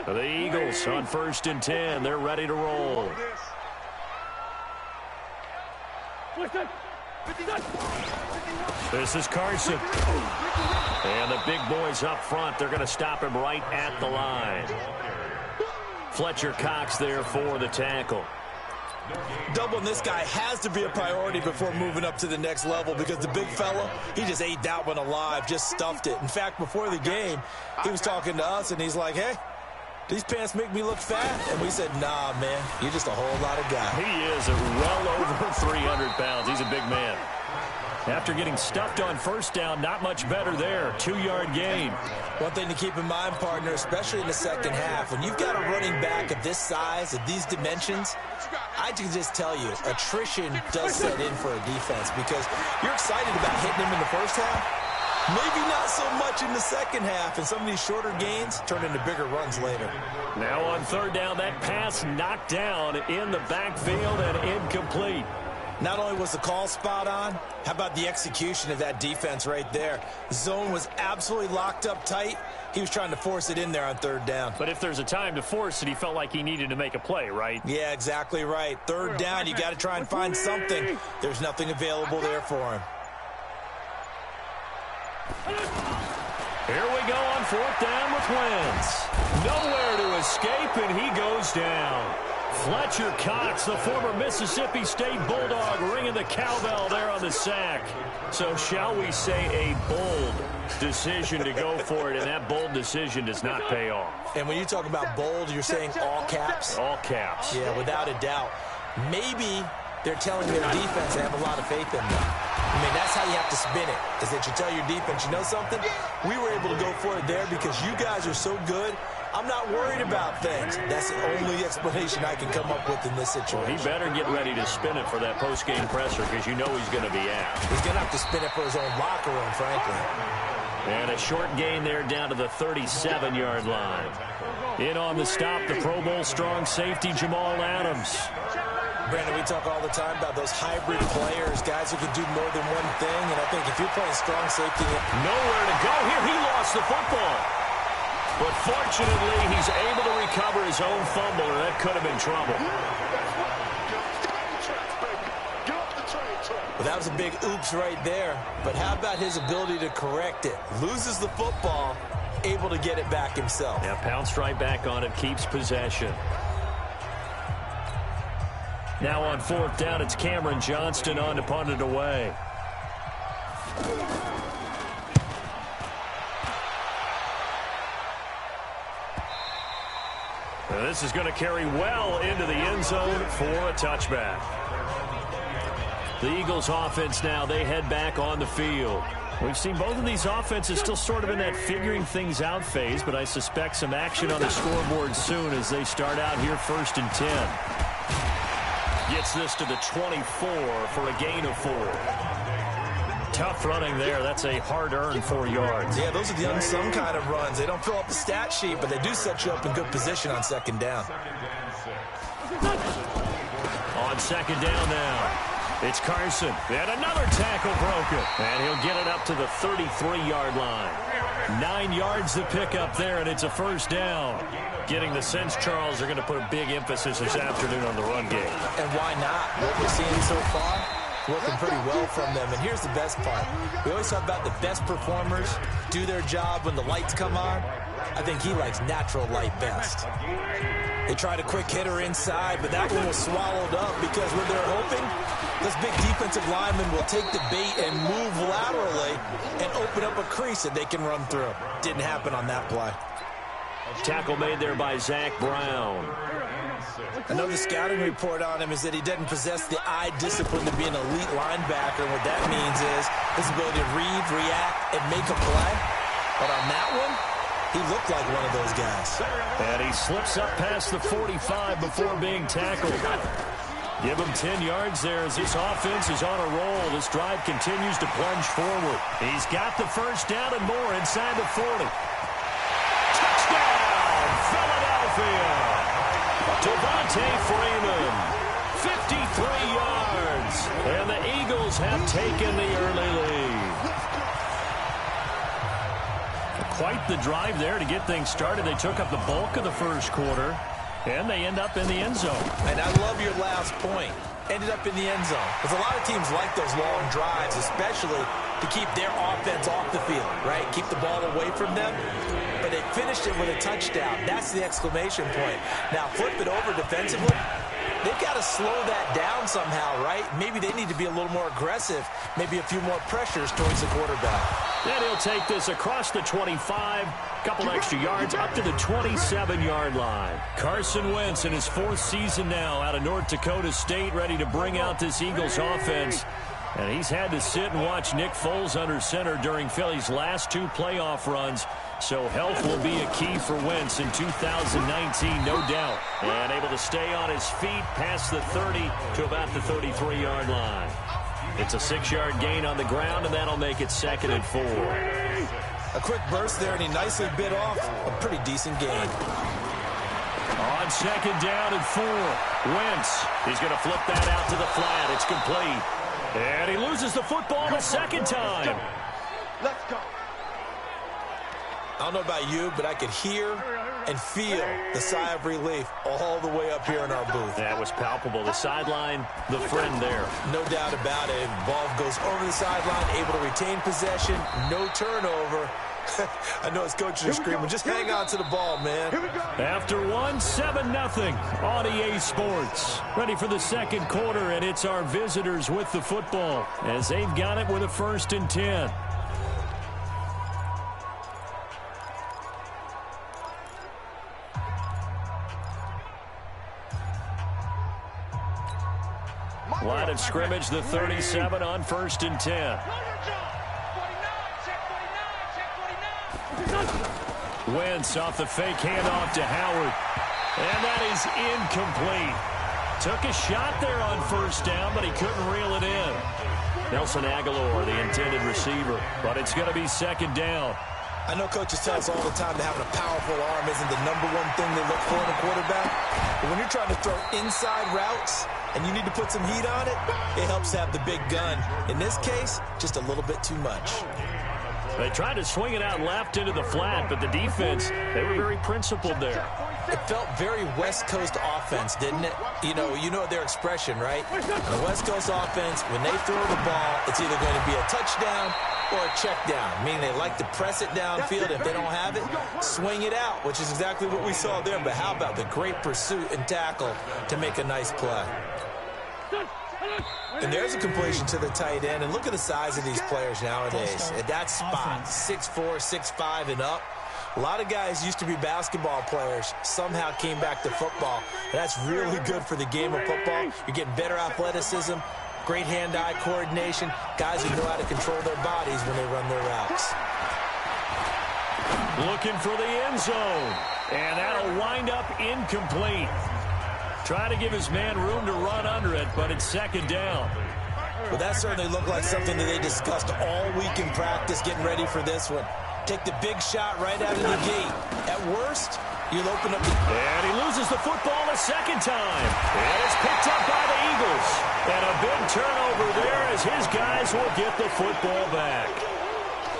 The Eagles on 1st and 10. They're ready to roll. This is Carson. And the big boys up front, they're going to stop him right at the line. Fletcher Cox there for the tackle. Doubling this guy has to be a priority before moving up to the next level, because the big fella, he just ate that one alive, just stuffed it. In fact, before the game, he was talking to us, and he's like, hey, these pants make me look fat. And we said, nah, man, you're just a whole lot of guy. He is well over 300 pounds. He's a big man. After getting stuffed on first down, not much better there. 2-yard gain. One thing to keep in mind, partner, especially in the second half, when you've got a running back of this size, of these dimensions, I can just tell you, attrition does set in for a defense, because you're excited about hitting him in the first half. Maybe not so much in the second half, and some of these shorter gains turn into bigger runs later. Now on 3rd down, that pass knocked down in the backfield and incomplete. Not only was the call spot on, how about the execution of that defense right there? The zone was absolutely locked up tight. He was trying to force it in there on 3rd down. But if there's a time to force it, he felt like he needed to make a play, right? Yeah, exactly right. 3rd down, you got to try and find something. There's nothing available there for him. Here we go on 4th down with Wentz. Nowhere to escape, and he goes down. Fletcher Cox, the former Mississippi State Bulldog, ringing the cowbell there on the sack. So shall we say a bold decision to go for it, and that bold decision does not pay off. And when you talk about bold, you're saying all caps? All caps. Yeah, without a doubt. Maybe they're telling their defense they have a lot of faith in them. I mean, that's how you have to spin it, is that you tell your defense, you know something? We were able to go for it there because you guys are so good. I'm not worried about things. That's the only explanation I can come up with in this situation. Well, he better get ready to spin it for that post-game presser, because you know he's going to be out. He's going to have to spin it for his own locker room, frankly. And a short gain there down to the 37-yard line. In on the stop, the Pro Bowl strong safety, Jamal Adams. Brandon, we talk all the time about those hybrid players, guys who can do more than one thing, and I think if you're playing strong safety... Nowhere to go here. He lost the football. But fortunately, he's able to recover his own fumble, and that could have been trouble. Well, that was a big oops right there. But how about his ability to correct it? Loses the football, able to get it back himself. Yeah, pounced right back on it, keeps possession. Now on 4th down, it's Cameron Johnston on to punt it away. Now this is going to carry well into the end zone for a touchback. The Eagles offense now, they head back on the field. We've seen both of these offenses still sort of in that figuring things out phase, but I suspect some action on the scoreboard soon as they start out here 1st and 10. Gets this to the 24 for a gain of 4. Tough running there. That's a hard-earned 4 yards. Yeah, those are the unsung kind of runs. They don't fill up the stat sheet, but they do set you up in good position on 2nd down. On 2nd down now, it's Carson. And another tackle broken. And he'll get it up to the 33-yard line. 9 yards to pick up there, and it's a 1st down. Getting the sense, Charles, they're going to put a big emphasis this afternoon on the run game. And why not? What we're seeing so far, working pretty well from them. And here's the best part. We always talk about the best performers do their job when the lights come on. I think he likes natural light best. They tried a quick hitter inside, but that one was swallowed up because what they're hoping, this big defensive lineman will take the bait and move laterally and open up a crease that they can run through. Didn't happen on that play. Tackle made there by Zach Brown. Another scouting report on him is that he doesn't possess the eye discipline to be an elite linebacker. And what that means is his ability to read, react, and make a play. But on that one, he looked like one of those guys. And he slips up past the 45 before being tackled. Give him 10 yards there as this offense is on a roll. This drive continues to plunge forward. He's got the 1st down and more inside the 40. Touchdown, Philadelphia. Devontae Freeman, 53 yards. And the Eagles have taken the early lead. quite the drive there to get things started. They took up the bulk of the first quarter, and they end up in the end zone. And I love your last point. Ended up in the end zone. Because a lot of teams like those long drives, especially to keep their offense off the field, right? Keep the ball away from them. But they finished it with a touchdown. That's the exclamation point. Now, flip it over defensively. They've got to slow that down somehow, right? Maybe they need to be a little more aggressive. Maybe a few more pressures towards the quarterback. And he'll take this across the 25, couple extra yards, up to the 27-yard line. Carson Wentz in his 4th season now out of North Dakota State, ready to bring out this Eagles offense. And he's had to sit and watch Nick Foles under center during Philly's last 2 playoff runs. So health will be a key for Wentz in 2019, no doubt. And able to stay on his feet past the 30 to about the 33-yard line. It's a 6-yard gain on the ground, and that'll make it 2nd and 4. A quick burst there, and he nicely bit off a pretty decent gain. On 2nd down and 4, Wentz. He's going to flip that out to the flat. It's complete. And he loses the football the second time. Let's go. I don't know about you, but I could hear and feel the sigh of relief all the way up here in our booth. That was palpable. The sideline, the friend there. No doubt about it. Ball goes over the sideline, able to retain possession, no turnover. I know his coaches are screaming, just hang on to the ball, man. After 1, 7-0 on EA Sports. Ready for the second quarter, and it's our visitors with the football as they've got it with a 1st and 10. Line of scrimmage, the 37 on 1st and 10. Wentz off the fake handoff to Howard. And that is incomplete. Took a shot there on 1st down, but he couldn't reel it in. Nelson Aguilar, the intended receiver, but it's going to be 2nd down. I know coaches tell us all the time that having a powerful arm isn't the #1 thing they look for in a quarterback. But when you're trying to throw inside routes and you need to put some heat on it, it helps to have the big gun. In this case, just a little bit too much. They tried to swing it out left into the flat, but the defense, they were very principled there. It felt very West Coast offense, didn't it? You know their expression, right? The West Coast offense, when they throw the ball, it's either going to be a touchdown or a check down, meaning they like to press it downfield. If they don't have it, swing it out, which is exactly what we saw there. But how about the great pursuit and tackle to make a nice play? And there's a completion to the tight end. And look at the size of these players nowadays. At that spot, 6'4", 6'5", and up. A lot of guys used to be basketball players, somehow came back to football. And that's really good for the game of football. You're getting better athleticism, great hand-eye coordination, guys who know how to control their bodies when they run their routes. Looking for the end zone. And that'll wind up incomplete. Trying to give his man room to run under it, but it's 2nd down. Well, that certainly looked like something that they discussed all week in practice, getting ready for this one. Take the big shot right out of the gate. At worst, you'll open up the... And he loses the football a 2nd time. And it's picked up by the Eagles. And a big turnover there as his guys will get the football back.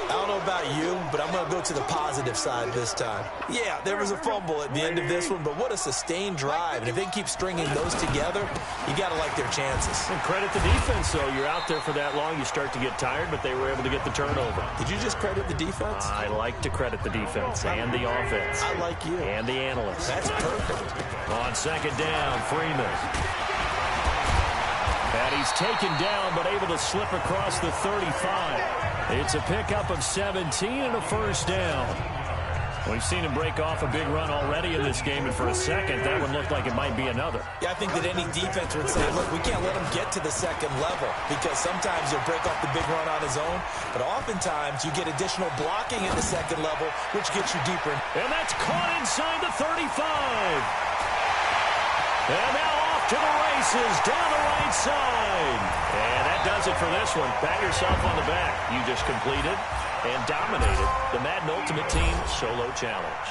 I don't know about you, but I'm going to go to the positive side this time. Yeah, there was a fumble at the end of this one, but what a sustained drive. And if they keep stringing those together, you got to like their chances. And credit the defense, though. You're out there for that long, you start to get tired, but they were able to get the turnover. Did you just credit the defense? I like to credit the defense and the offense. I like you. And the analysts. That's perfect. On 2nd down, Freeman. And he's taken down, but able to slip across the 35. It's a pickup of 17 and a 1st down. We've seen him break off a big run already in this game, and for a second, that one looked like it might be another. Yeah, I think that any defense would say, look, we can't let him get to the 2nd level, because sometimes he'll break off the big run on his own, but oftentimes you get additional blocking at the 2nd level, which gets you deeper. And that's caught inside the 35. And now off to the races down the right side. And that does it for this one. Pat yourself on the back. You just completed and dominated the Madden Ultimate Team Solo Challenge.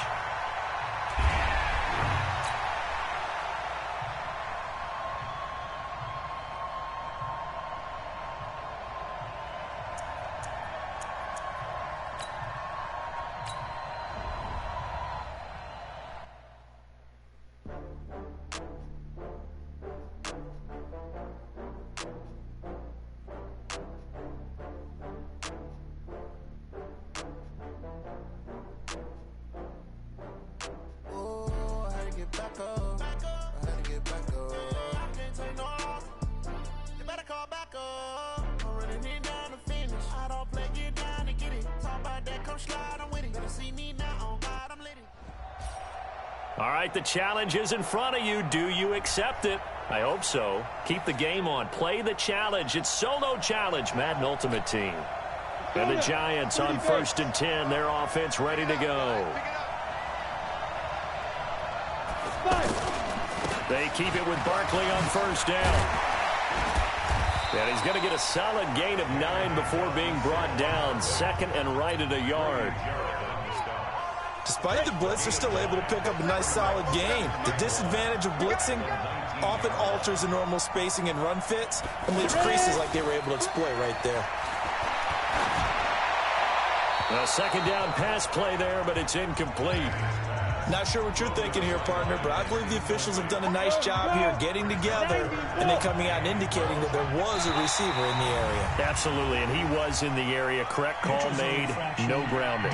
All right, the challenge is in front of you. Do you accept it? I hope so. Keep the game on. Play the challenge. It's solo challenge, Madden Ultimate Team. And the Giants on 1st and 10. Their offense ready to go. They keep it with Barkley on 1st down. And he's going to get a solid gain of 9 before being brought down. 2nd and right at a yard. Despite the blitz, they're still able to pick up a nice, solid gain. The disadvantage of blitzing often alters the normal spacing and run fits and leaves creases like they were able to exploit right there. A 2nd down pass play there, but it's incomplete. Not sure what you're thinking here, partner, but I believe the officials have done a nice job here getting together and then coming out and indicating that there was a receiver in the area. Absolutely, and he was in the area. Correct call made, no grounding.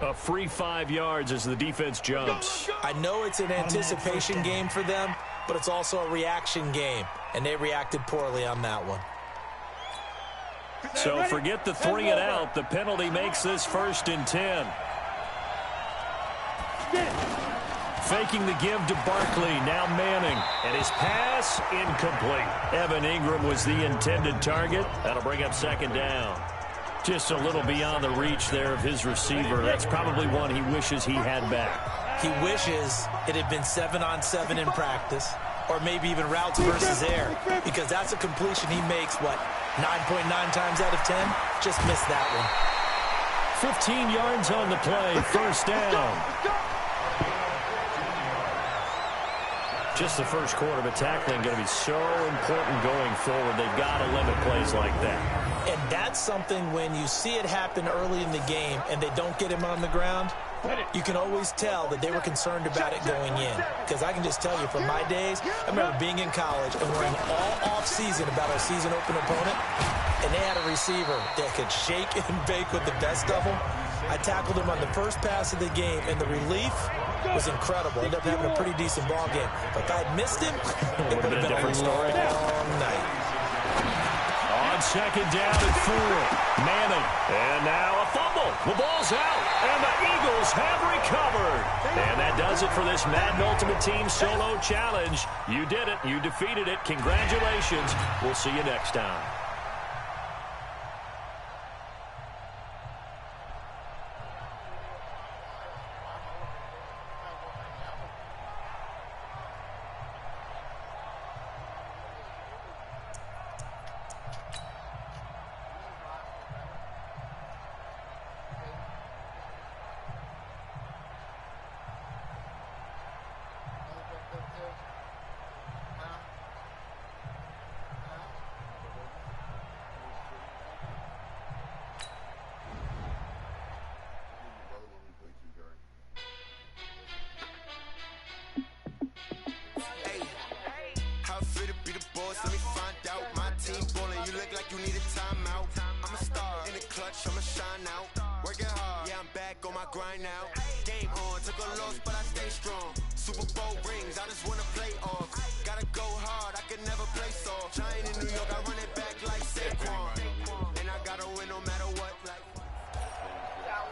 A free 5 yards as the defense jumps. I know it's an anticipation game for them, but it's also a reaction game, and they reacted poorly on that one. So forget the 3 and out. The penalty makes this 1st and 10. Faking the give to Barkley, now Manning. And his pass, incomplete. Evan Ingram was the intended target. That'll bring up 2nd down. Just a little beyond the reach there of his receiver. That's probably one he wishes he had back. He wishes it had been 7-on-7 in practice, or maybe even routes versus air, because that's a completion he makes, 9.9 times out of 10? Just missed that one. 15 yards on the play, 1st down. Just the first quarter, but tackling going to be so important going forward. They've got to limit plays like that. And that's something when you see it happen early in the game and they don't get him on the ground, you can always tell that they were concerned about it going in. Because I can just tell you from my days, I remember being in college and worrying all off-season about our season-open opponent, and they had a receiver that could shake and bake with the best of them. I tackled him on the first pass of the game, and the relief was incredible. Ended up having a pretty decent ball game. But if I had missed him, it would have been a different story. Long night. On 2nd down and 4. Manning. And now a fumble. The ball's out. And the Eagles have recovered. And that does it for this Madden Ultimate Team Solo Challenge. You did it. You defeated it. Congratulations. We'll see you next time.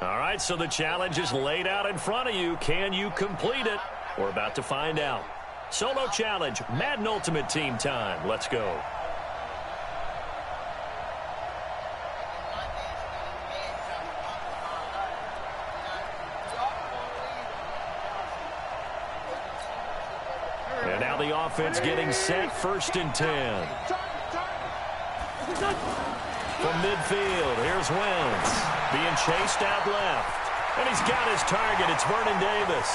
All right, so the challenge is laid out in front of you. Can you complete it? We're about to find out. Solo challenge, Madden Ultimate Team time. Let's go. And now the offense getting set, 1st and 10. From midfield, here's Wentz. Being chased out left. And he's got his target. It's Vernon Davis.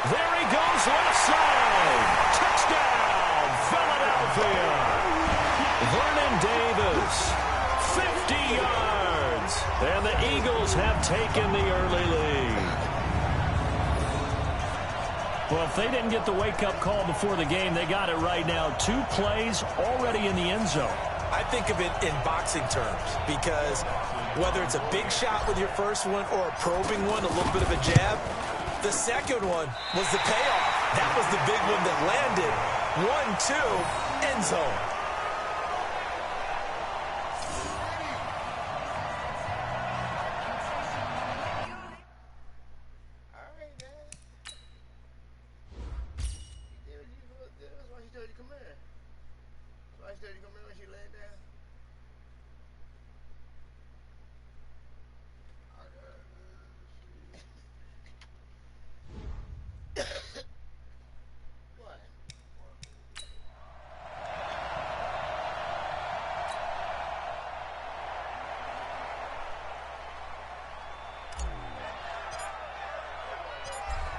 There he goes, left side. Touchdown, Philadelphia. Vernon Davis, 50 yards. And the Eagles have taken the early lead. Well, if they didn't get the wake-up call before the game, they got it right now. 2 plays already in the end zone. I think of it in boxing terms because whether it's a big shot with your first one or a probing one, a little bit of a jab, the second one was the payoff. That was the big one that landed. 1-2, end zone.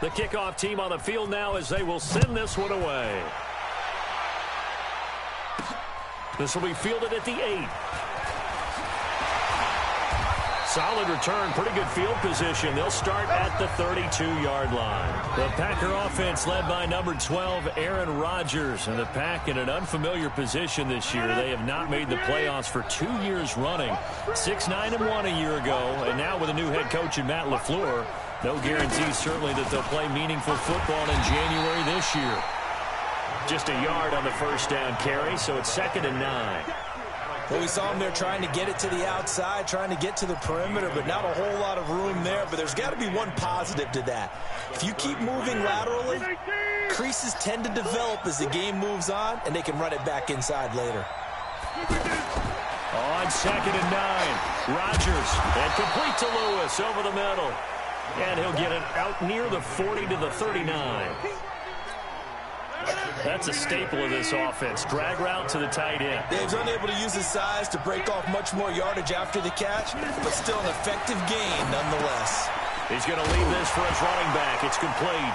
The kickoff team on the field now as they will send this one away. This will be fielded at the 8. Solid return, pretty good field position. They'll start at the 32-yard line. The Packer offense led by number 12, Aaron Rodgers. And the Pack in an unfamiliar position this year. They have not made the playoffs for 2 years running. 6-9-1 a year ago. And now with a new head coach in Matt LaFleur, no guarantee certainly that they'll play meaningful football in January this year. Just a yard on the first down carry, so it's 2nd and 9. Well, we saw him there trying to get it to the outside, trying to get to the perimeter, but not a whole lot of room there. But there's got to be one positive to that. If you keep moving laterally, creases tend to develop as the game moves on, and they can run it back inside later. On 2nd and 9, Rodgers, and complete to Lewis over the middle. And he'll get it out near the 40 to the 39. That's a staple of this offense. Drag route to the tight end. Dave's unable to use his size to break off much more yardage after the catch, but still an effective gain nonetheless. He's going to leave this for his running back. It's complete.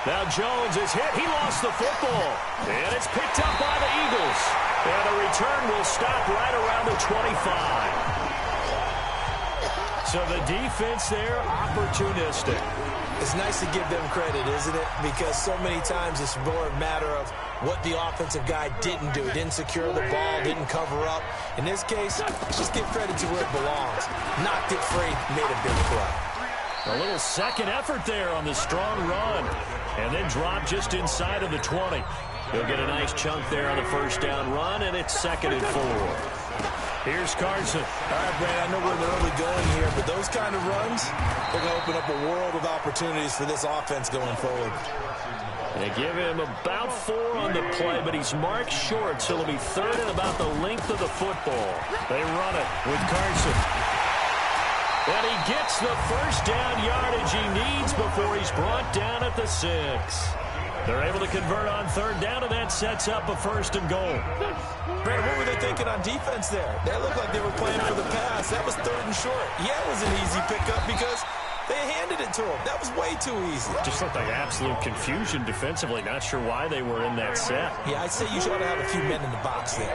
Now Jones is hit. He lost the football. And it's picked up by the Eagles. And the return will stop right around the 25. So the defense there, opportunistic. It's nice to give them credit, isn't it? Because so many times it's more a matter of what the offensive guy didn't do. Didn't secure the ball, didn't cover up. In this case, just give credit to where it belongs. Knocked it free, made a big play. A little second effort there on the strong run. And then dropped just inside of the 20. He'll get a nice chunk there on the first down run, and it's 2nd and 4. Here's Carson. All right, Brad, I know we're in the early going here, but those kind of runs, they're going to open up a world of opportunities for this offense going forward. They give him about 4 on the play, but he's marked short, so it'll be 3rd and about the length of the football. They run it with Carson. And he gets the first down yardage he needs before he's brought down at the 6. They're able to convert on 3rd down, and that sets up a 1st and goal. Brandon, what were they thinking on defense there? They looked like they were playing for the pass. That was 3rd and short. Yeah, it was an easy pickup because they handed it to him. That was way too easy. Just looked like absolute confusion defensively. Not sure why they were in that set. Yeah, I'd say you should have a few men in the box there.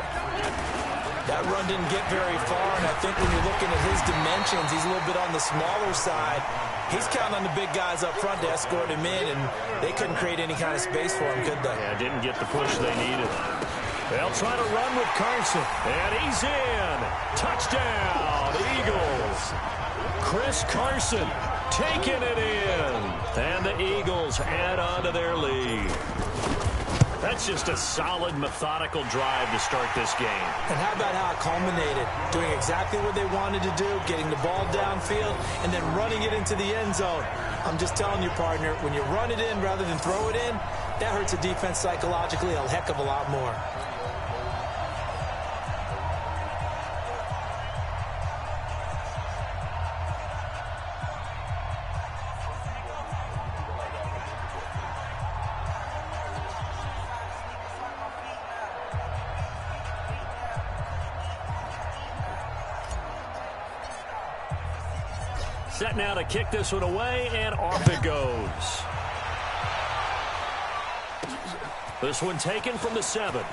That run didn't get very far, and I think when you're looking at his dimensions, he's a little bit on the smaller side. He's counting on the big guys up front to escort him in, and they couldn't create any kind of space for him, could they? Yeah, didn't get the push they needed. They'll try to run with Carson, and he's in. Touchdown, Eagles. Chris Carson taking it in, and the Eagles add on to their lead. That's just a solid, methodical drive to start this game. And how about how it culminated? Doing exactly what they wanted to do, getting the ball downfield, and then running it into the end zone. I'm just telling you, partner, when you run it in rather than throw it in, that hurts a defense psychologically a heck of a lot more. Set now to kick this one away, and off it goes. This one taken from the 7.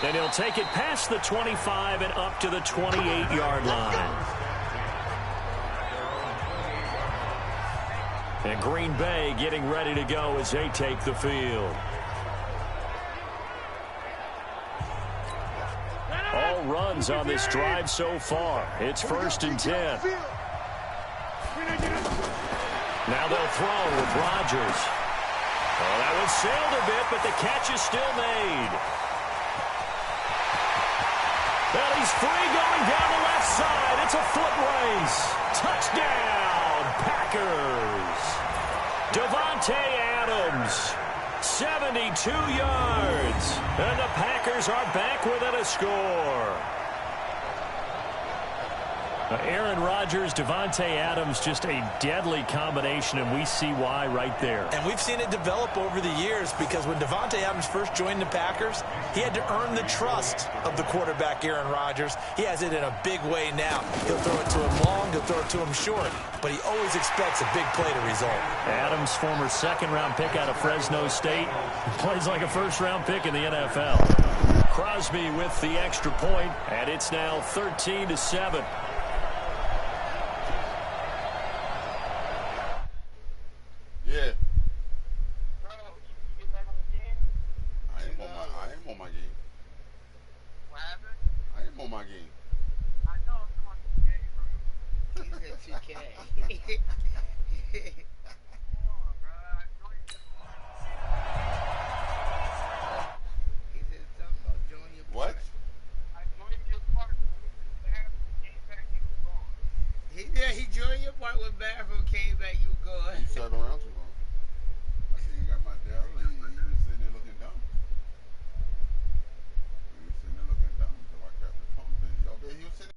And he'll take it past the 25 and up to the 28-yard line. And Green Bay getting ready to go as they take the field. All runs on this drive so far. It's 1st and 10. Now they'll throw with Rodgers. Oh, that one sailed a bit, but the catch is still made. Well, he's free going down the left side. It's a foot race. Touchdown, Packers. Davante Adams, 72 yards. And the Packers are back within a score. Aaron Rodgers, Davante Adams, just a deadly combination, and we see why right there. And we've seen it develop over the years because when Davante Adams first joined the Packers, he had to earn the trust of the quarterback, Aaron Rodgers. He has it in a big way now. He'll throw it to him long, he'll throw it to him short, but he always expects a big play to result. Adams, former second-round pick out of Fresno State, plays like a first-round pick in the NFL. Crosby with the extra point, and it's now 13-7. Yeah. I am on my game. What happened? I am on my game. I know I'm on 2K, bro. He's at 2K. Come on, bro. I know you. He said something about joining your What? party. I joined your party. Came back, you were gone. He joined your party when bathroom came back, you were gone. You sat around too long. I see you got my Dell and you was sitting there looking dumb. You was sitting there looking dumb, so I kept it pumping. Y'all bet he was sitting.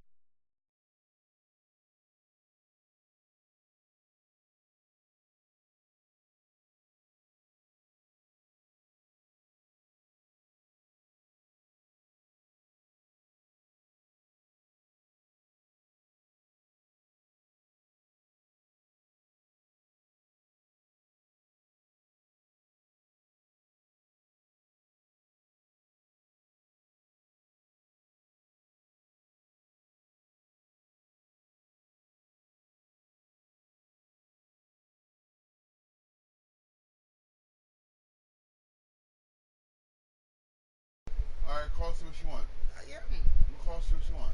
All right, call see what you want. I am. You call see what you want.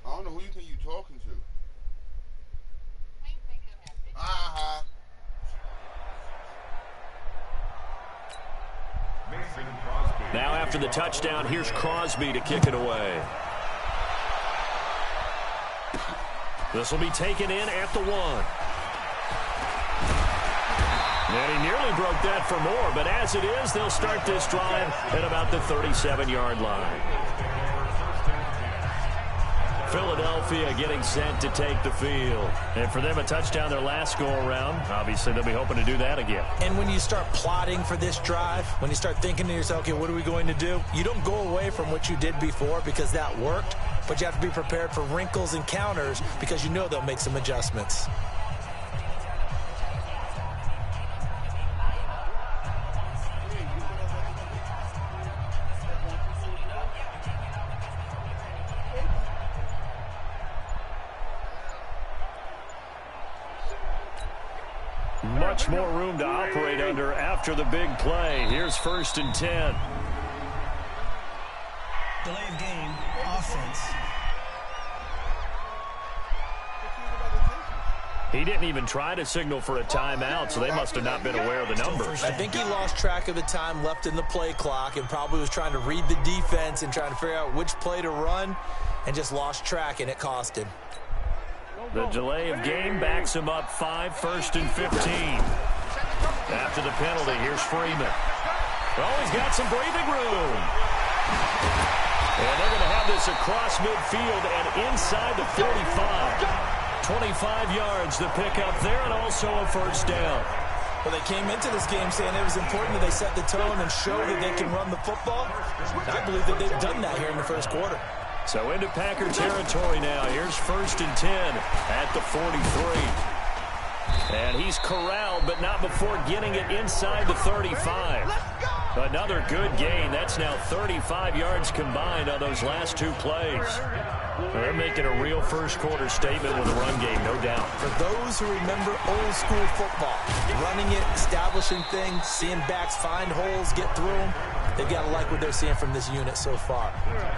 I don't know who you think you talking to. Uh-huh. Now after the touchdown, here's Crosby to kick it away. This will be taken in at the 1. And he nearly broke that for more, but as it is, they'll start this drive at about the 37-yard line. Philadelphia getting set to take the field. And for them, a touchdown their last go-around. Obviously, they'll be hoping to do that again. And when you start plotting for this drive, when you start thinking to yourself, okay, what are we going to do? You don't go away from what you did before because that worked, but you have to be prepared for wrinkles and counters because you know they'll make some adjustments. Much more room to operate under after the big play. Here's 1st and 10. Delay of game, offense. He didn't even try to signal for a timeout, so they must have not been aware of the numbers. I think he lost track of the time left in the play clock and probably was trying to read the defense and trying to figure out which play to run and just lost track, and it cost him. The delay of game backs him up 5, 1st and 15. After the penalty, here's Freeman. Oh, he's got some breathing room. And they're going to have this across midfield and inside the 45. 25 yards the pickup there, and also a 1st down. Well, they came into this game saying it was important that they set the tone and show that they can run the football. I believe that they've done that here in the first quarter. So into Packer territory now. Here's 1st and 10 at the 43. And he's corralled, but not before getting it inside the 35. Another good gain. That's now 35 yards combined on those last 2 plays. They're making a real first-quarter statement with a run game, no doubt. For those who remember old-school football, running it, establishing things, seeing backs find holes, get through them, They've got to like what they're seeing from this unit so far.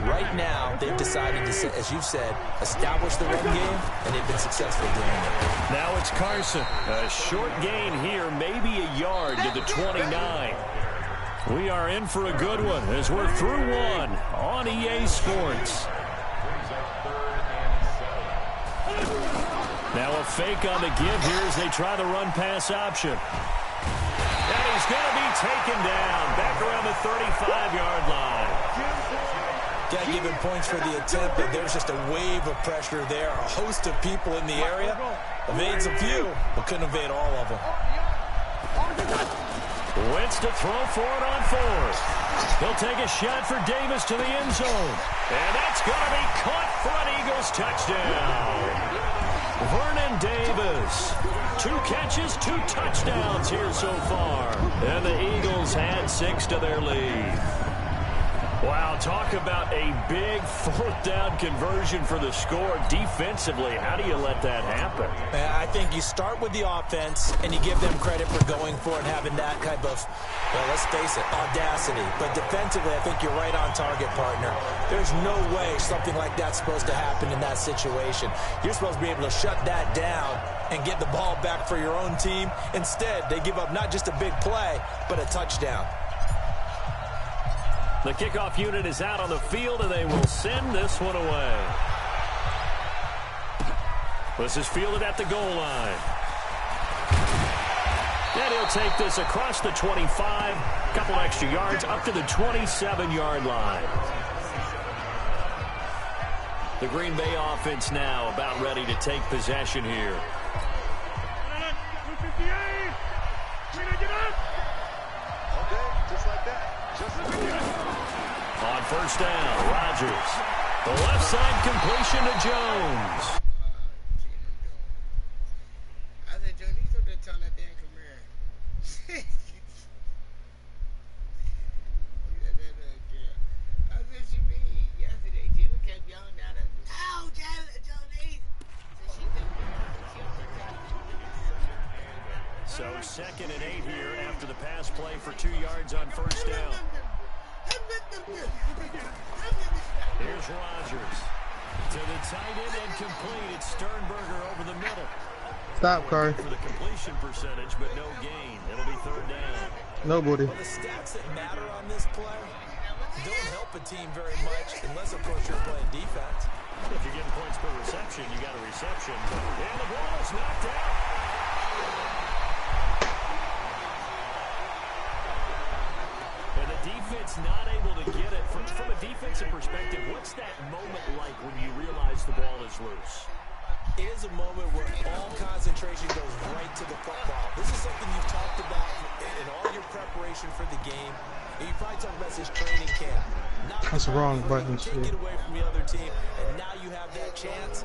Right now, they've decided to, as you've said, establish the run game, and they've been successful doing it. Now it's Carson. A short gain here, maybe a yard to the 29. We are in for a good one as we're through one on EA Sports. Now a fake on the give here as they try the run-pass option. And he's going to be taken down back around the 35-yard line. Got to give him points for the attempt, but there's just a wave of pressure there. A host of people in the area. Evades a few, but couldn't evade all of them. Wentz to throw for it on fourth. He'll take a shot for Davis to the end zone. And that's going to be caught for an Eagles touchdown. Vernon Davis. 2 catches, 2 touchdowns here so far. And the Eagles add 6 to their lead. Wow, talk about a big 4th down conversion for the score. Defensively, how do you let that happen? I think you start with the offense, and you give them credit for going for it and having that type of, well, let's face it, audacity. But defensively, I think you're right on target, partner. There's no way something like that's supposed to happen in that situation. You're supposed to be able to shut that down and get the ball back for your own team. Instead, they give up not just a big play, but a touchdown. The kickoff unit is out on the field, and they will send this one away. This is fielded at the goal line. And he'll take this across the 25, a couple extra yards, up to the 27-yard line. The Green Bay offense now about ready to take possession here. On first down, Rodgers. The left side completion to Jones. I said, Joe, you told that damn Camaro. I said, she mean, yesterday, Jim kept yelling down at me. Oh, Johnny. So 2nd and 8 here after the pass play for 2 yards on first down. Here's Rodgers. To the tight end and complete. It's Sternberger over the middle. Stop, Curry. For the completion percentage, but no gain. It'll be 3rd down. Nobody. Well, the stats that matter on this play don't help a team very much unless, of course, you're playing defense. If you're getting points per reception, you got a reception. And the ball is knocked out. And the defense not able to get it. From a defensive perspective, what's that moment like when you realize the ball is loose? It is a moment where all concentration goes right to the football. This is something you've talked about in all your preparation for the game. And you probably talked about this training camp. That's the wrong button. Take it away from the other team, and now you have that chance.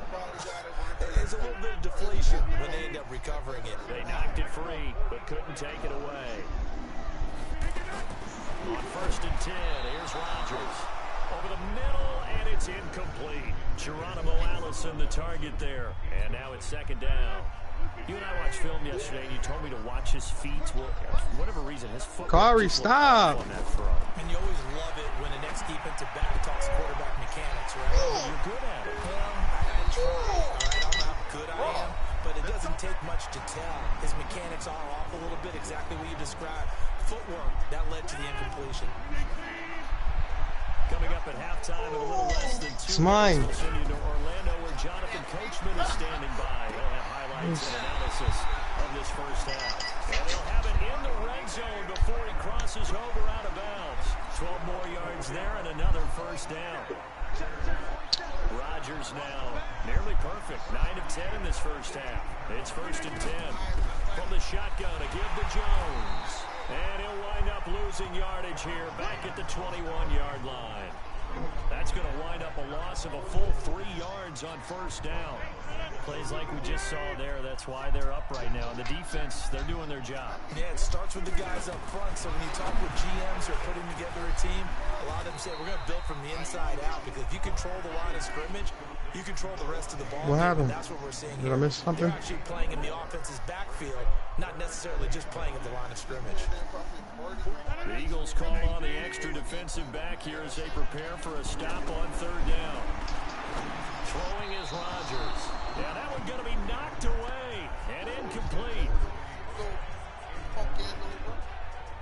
There's a little bit of deflation when they end up recovering it. They knocked it free, but couldn't take it away. On 1st and 10, here's Rodgers. Over the middle, and it's incomplete. Geronimo Allison, the target there. And now it's 2nd down. You and I watched film yesterday, and you told me to watch his feet. Well, for whatever reason, his foot. Kari, stop! On that throw. And you always love it when the next defensive back talks quarterback mechanics, right? You're good at it. Well, I try. All right, I don't know how good I am, but it doesn't take much to tell. His mechanics are off a little bit, exactly what you described. Footwork, that led to the incompletion. Coming up at halftime in a little less than 2 It's mine. minutes, we'll send you to Orlando, where Jonathan Coachman is standing by. He'll have highlights and analysis of this first half. And he'll have it in the red zone before he crosses over out of bounds. 12 more yards there and another first down. Rodgers now nearly perfect. 9 of 10 in this first half. It's 1st and 10. From the shotgun to give to Jones. And he'll wind up losing yardage here back at the 21-yard line. That's going to wind up a loss of a full 3 yards on first down. Plays like we just saw there, that's why they're up right now. And the defense, they're doing their job. Yeah, it starts with the guys up front. So when you talk with GMs who are putting together a team, a lot of them say we're going to build from the inside out, because if you control the line of scrimmage, you control the rest of the ball. What happened? That's what we're seeing Did here. I miss something? They're actually playing in the offense's backfield, not necessarily just playing at the line of scrimmage. The Eagles call on the extra defensive back here as they prepare for a stop on third down. Throwing is Rodgers. Yeah, that one's going to be knocked away and incomplete.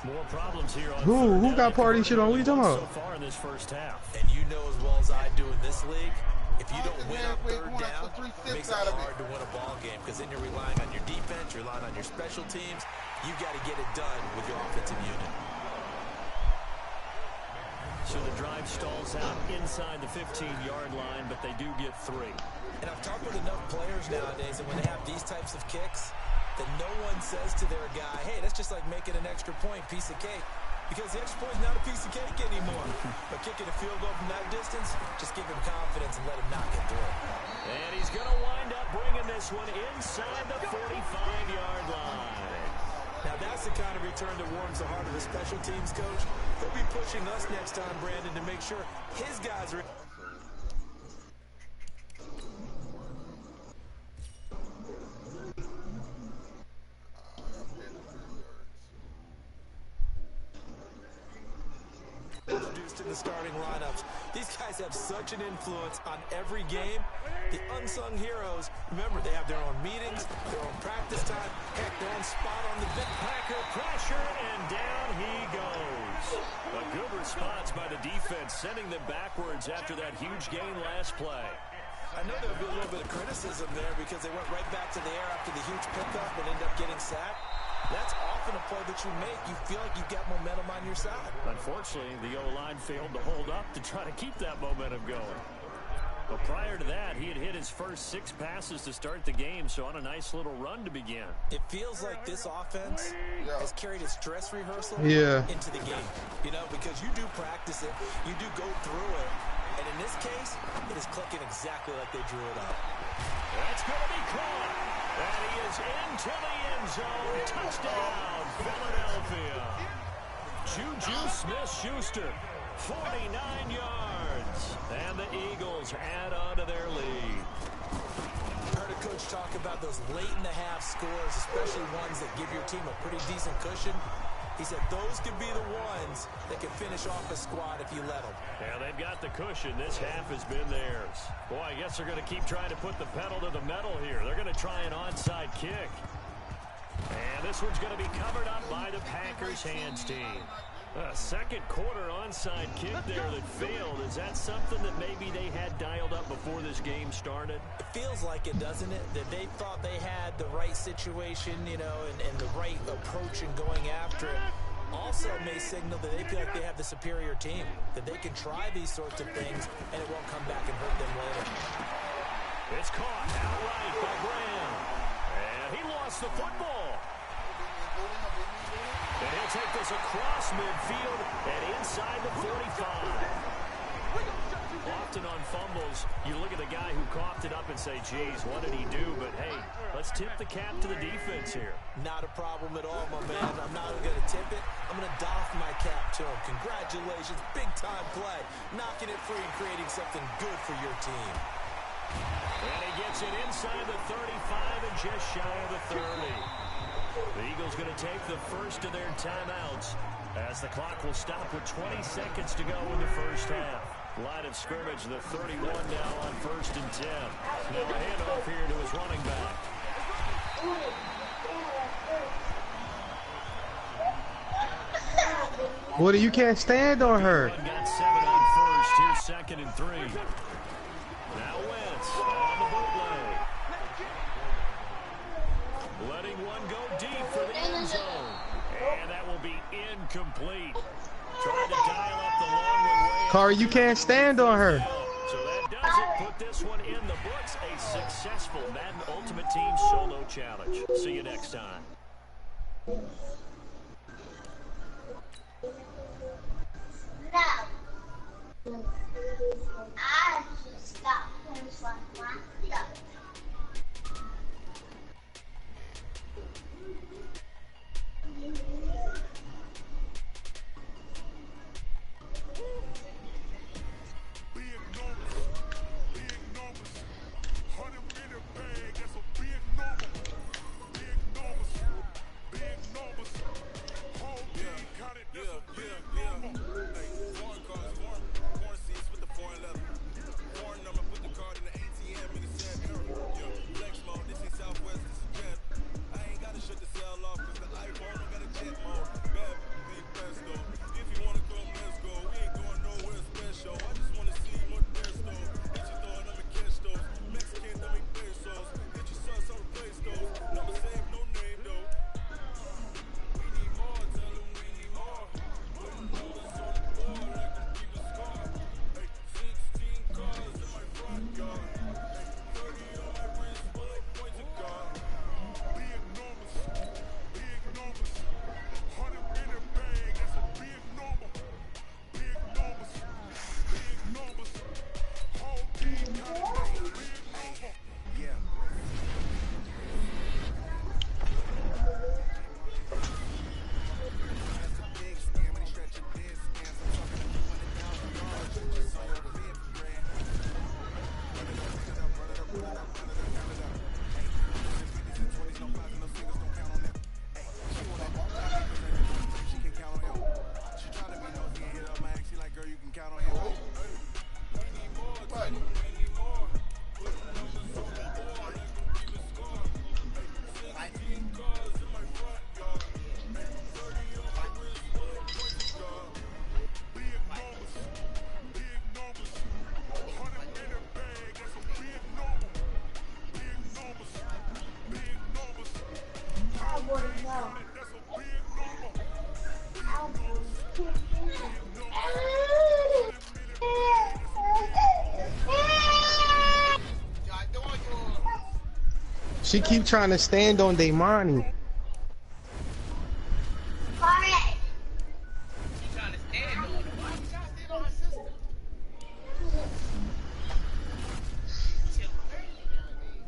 More problems here on Who got party shit on? What are you talking about? So far in this first half. And you know as well as I do in this league, if you don't win on third down, it makes it hard to win a ball game because then you're relying on your defense, you're relying on your special teams. You've got to get it done with your offensive unit. So the drive stalls out inside the 15-yard line, but they do get 3. And I've talked with enough players nowadays, and when they have these types of kicks, that no one says to their guy, hey, that's just like making an extra point, piece of cake. Because the extra point is not a piece of cake anymore. But kicking a field goal from that distance, just give him confidence and let him knock it through. And he's going to wind up bringing this one inside the 45-yard line. Now that's the kind of return that warms the heart of the special teams coach. He'll be pushing us next time, Brandon, to make sure his guys are... introduced in the starting lineups. These guys have such an influence on every game. The unsung heroes, remember, they have their own meetings, their own practice time, heck, their own spot on the bench. Packer pressure, and down he goes. A good response by the defense, sending them backwards after that huge gain last play. I know there'll be a little bit of criticism there because they went right back to the air after the huge pickup and ended up getting sacked. That's often a play that you make. You feel like you've got momentum on your side. Unfortunately, the O-line failed to hold up to try to keep that momentum going. But prior to that, he had hit his first 6 passes to start the game, so on a nice little run to begin. It feels like this offense has carried its dress rehearsal into the game. You know, because you do practice it, you do go through it, and in this case, it is clicking exactly like they drew it up. That's going to be caught. And he is into the end zone. Touchdown, Philadelphia. Juju Smith-Schuster, 49 yards. And the Eagles add on to their lead. I heard a coach talk about those late-in-the-half scores, especially ones that give your team a pretty decent cushion. He said those could be the ones that can finish off a squad if you let them. Yeah, they've got the cushion. This half has been theirs. Boy, I guess they're going to keep trying to put the pedal to the metal here. They're going to try an onside kick. And this one's going to be covered up by the Packers hands team. A second quarter onside kick there that failed. Is that something that maybe they had dialed up before this game started? It feels like it, doesn't it? That they thought they had the right situation, you know, and the right approach in going after it. Also may signal that they feel like they have the superior team, that they can try these sorts of things, and it won't come back and hurt them later. It's caught outright by Graham. And he lost the football. And he'll take this across midfield and inside the 45. Often on fumbles, you look at the guy who coughed it up and say, geez, what did he do? But, hey, let's tip the cap to the defense here. Not a problem at all, my man. I'm not even going to tip it. I'm going to doff my cap to him. Congratulations. Big-time play. Knocking it free and creating something good for your team. And he gets it inside the 35 and just shy of the 30. The Eagles going to take the first of their timeouts as the clock will stop with 20 seconds to go in the first half. Line of scrimmage, the 31 now on 1st and 10. Now a handoff here to his running back. Woody, you can't stand on her. Got 7 on first. Here's 2nd and 3. Now Wentz on the bootleg. Letting one go deep for the end zone. And that will be incomplete. Trying to dial up the long one. Kari, you can't stand on her. So that does it. Put this one in the books. A successful Madden Ultimate Team solo challenge. See you next time. I just got things like that. Big numbers. She keep trying to stand on Daimani. Alright. She trying to stand on it. Why she trying to stand on her sister? Chill crazy nowadays.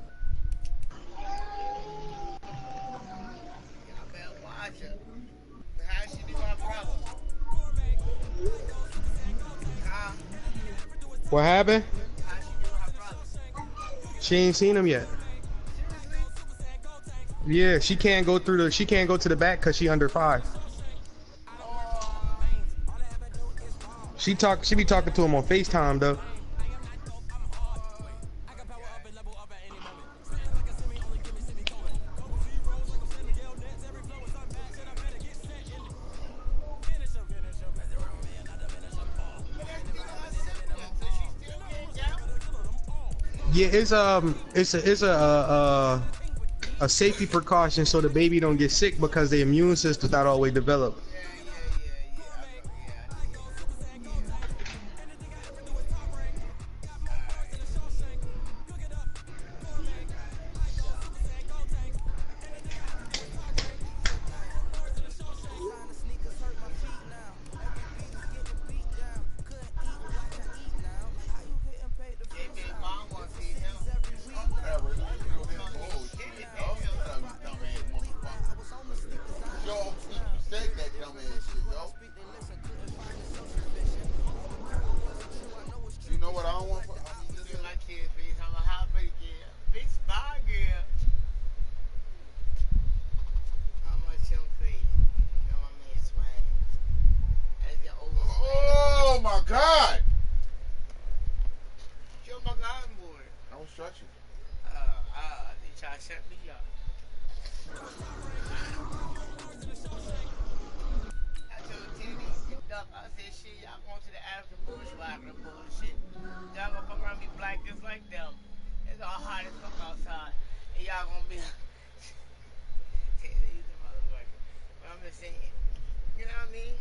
Y'all better watch her. How she do her brother? Huh? What happened? How she do her brother? She ain't seen him yet. Seriously? Yeah, she can't go through the. She can't go to the back because she under 5. She be talking to him on FaceTime though. Yeah, it's a safety precaution so the baby don't get sick because the immune system's not always developed. You know what I don't want? My kids be talking about how big girl. Big spy girl. How much your feet? Got my man swag. That's the old swag. Oh my God! Show my God boy. I was stretching. They try to shut me up. I told Titty and Duck, I said, shit, y'all going to the African bushwhacking bullshit. Y'all gonna come around me black just like them. It's all hot as fuck outside. And y'all gonna be Titty, you the motherfucker. But I'm just saying, you know what I mean?